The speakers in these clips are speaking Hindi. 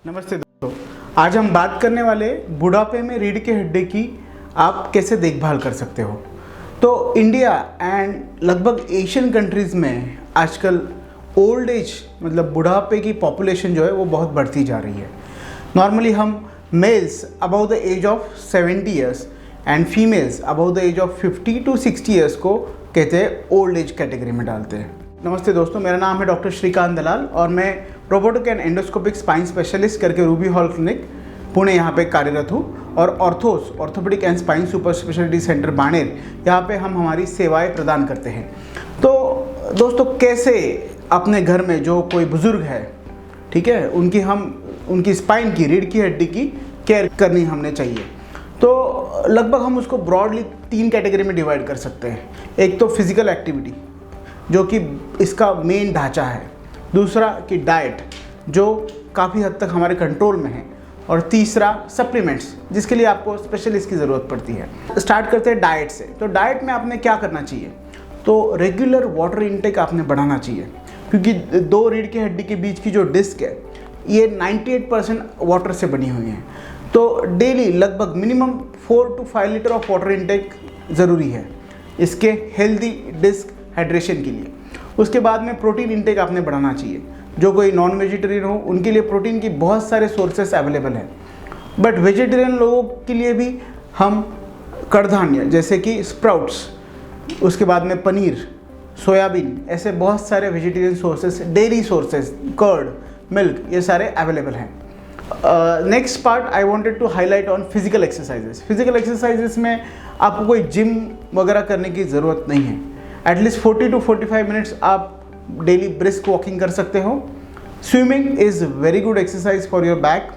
नमस्ते दोस्तों, आज हम बात करने वाले बुढ़ापे में रीढ़ की हड्डी की आप कैसे देखभाल कर सकते हो। तो इंडिया एंड लगभग एशियन कंट्रीज़ में आजकल ओल्ड एज मतलब बुढ़ापे की पॉपुलेशन जो है वो बहुत बढ़ती जा रही है। नॉर्मली हम males about the age of 70 years and females about the age of 50 to 60 years को कहते हैं ओल्ड एज कैटेगरी में डालते हैं। नमस्ते दोस्तों, मेरा नाम है डॉक्टर श्रीकांत दलाल और मैं robotic and endoscopic spine specialist करके रूबी हॉल क्लिनिक पुणे यहाँ पे कार्यरत हूँ। और orthopaedic and spine super speciality centre Baner, यहाँ पे हम हमारी सेवाएं प्रदान करते हैं। तो दोस्तों, कैसे अपने घर में जो कोई बुज़ुर्ग है, ठीक है, उनकी स्पाइन की रीढ़ की हड्डी की केयर करनी हमने चाहिए। तो लगभग हम उसको ब्रॉडली 3 कैटेगरी में डिवाइड कर सकते हैं। एक तो फिज़िकल एक्टिविटी जो कि इसका मेन ढांचा है, दूसरा कि डाइट जो काफ़ी हद तक हमारे कंट्रोल में है, और तीसरा सप्लीमेंट्स जिसके लिए आपको स्पेशलिस्ट की ज़रूरत पड़ती है। स्टार्ट करते हैं डाइट से। तो डाइट में आपने क्या करना चाहिए, तो रेगुलर वाटर इनटेक आपने बढ़ाना चाहिए, क्योंकि 2 रीढ़ की हड्डी के बीच की जो डिस्क है ये 98% वाटर से बनी हुई है। तो डेली लगभग minimum 4 to 5 litre of water intake ज़रूरी है इसके हेल्दी डिस्क हाइड्रेशन के लिए। उसके बाद में प्रोटीन इनटेक आपने बढ़ाना चाहिए। जो कोई नॉन वेजिटेरियन हो उनके लिए प्रोटीन की बहुत सारे सोर्सेस अवेलेबल हैं, बट वेजिटेरियन लोगों के लिए भी हम कड़धान्य जैसे कि स्प्राउट्स, उसके बाद में पनीर, सोयाबीन, ऐसे बहुत सारे vegetarian sources, dairy sources, curd, milk, ये सारे अवेलेबल हैं। Next part I wanted to highlight on physical exercises. Physical exercises में आपको कोई जिम वगैरह करने की ज़रूरत नहीं है। एटलीस्ट 40 to 45 मिनट्स आप डेली ब्रिस्क वॉकिंग कर सकते हो। Swimming is very good exercise for your back.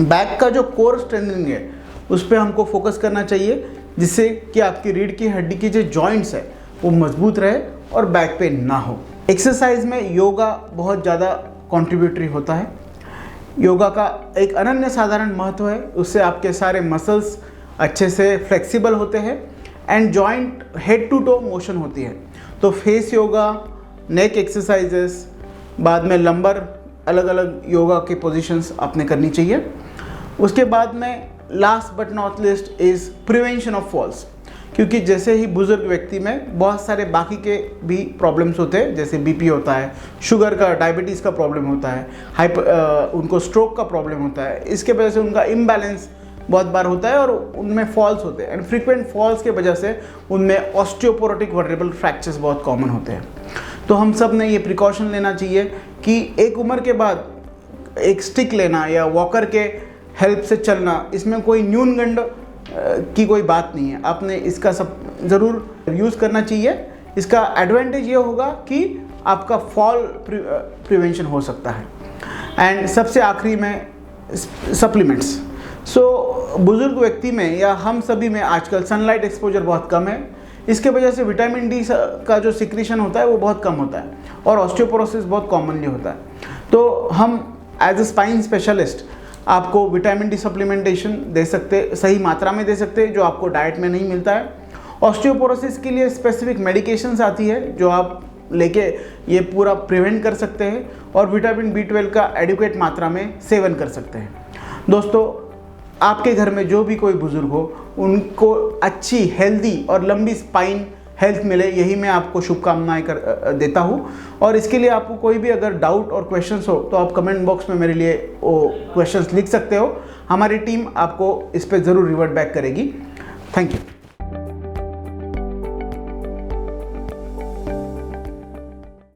Back का जो कोर स्ट्रेंथनिंग है उस पर हमको फोकस करना चाहिए, जिससे कि आपकी रीढ़ की हड्डी की जो जॉइंट्स है वो मजबूत रहे और बैक पेन ना हो। एक्सरसाइज में योगा बहुत ज़्यादा कॉन्ट्रीब्यूटरी होता है। योगा का एक अनन्य साधारण महत्व है, उससे आपके सारे मसल्स अच्छे से फ्लेक्सिबल होते हैं and joint head to toe motion होती है। तो फेस योगा, नेक एक्सरसाइजेस, बाद में लंबर, अलग अलग योगा के पोजीशंस आपने करनी चाहिए। उसके बाद में last but not least is prevention of falls, क्योंकि जैसे ही बुजुर्ग व्यक्ति में बहुत सारे बाकी के भी प्रॉब्लम्स होते हैं, जैसे बीपी होता है, शुगर का, डायबिटीज़ का प्रॉब्लम होता है, उनको स्ट्रोक का प्रॉब्लम होता है। इसके वजह से उनका इम्बैलेंस बहुत बार होता है और उनमें फॉल्स होते हैं, एंड फ्रीक्वेंट फॉल्स के वजह से उनमें ऑस्टियोपोरोटिक वर्टेब्रल फ्रैक्चर्स बहुत कॉमन होते हैं। तो हम सब ने ये प्रिकॉशन लेना चाहिए कि एक उम्र के बाद एक स्टिक लेना या वॉकर के हेल्प से चलना, इसमें कोई न्यूनगंड की कोई बात नहीं है। आपने इसका सब ज़रूर यूज़ करना चाहिए। इसका एडवांटेज ये होगा कि आपका फॉल प्रिवेंशन हो सकता है। एंड सबसे आखिरी में सप्लीमेंट्स। बुज़ुर्ग व्यक्ति में या हम सभी में आजकल सनलाइट एक्सपोजर बहुत कम है। इसके वजह से विटामिन डी का जो सिक्रीशन होता है वो बहुत कम होता है और ऑस्टियोपोरोसिस बहुत कॉमनली होता है। तो हम एज अ स्पाइन स्पेशलिस्ट आपको विटामिन डी सप्लीमेंटेशन दे सकते, सही मात्रा में दे सकते हैं, जो आपको डाइट में नहीं मिलता है। ऑस्टियोपोरोसिस के लिए स्पेसिफिक मेडिकेशंस आती है जो आप लेके ये पूरा प्रिवेंट कर सकते हैं, और विटामिन B12 का एडिक्वेट मात्रा में सेवन कर सकते हैं। दोस्तों, आपके घर में जो भी कोई बुज़ुर्ग हो उनको अच्छी, हेल्दी और लंबी स्पाइन हेल्थ मिले, यही मैं आपको शुभकामनाएं देता हूँ। और इसके लिए आपको कोई भी अगर डाउट और क्वेश्चंस हो तो आप कमेंट बॉक्स में मेरे लिए वो क्वेश्चंस लिख सकते हो। हमारी टीम आपको इस पर ज़रूर रिवर्ट बैक करेगी। Thank you.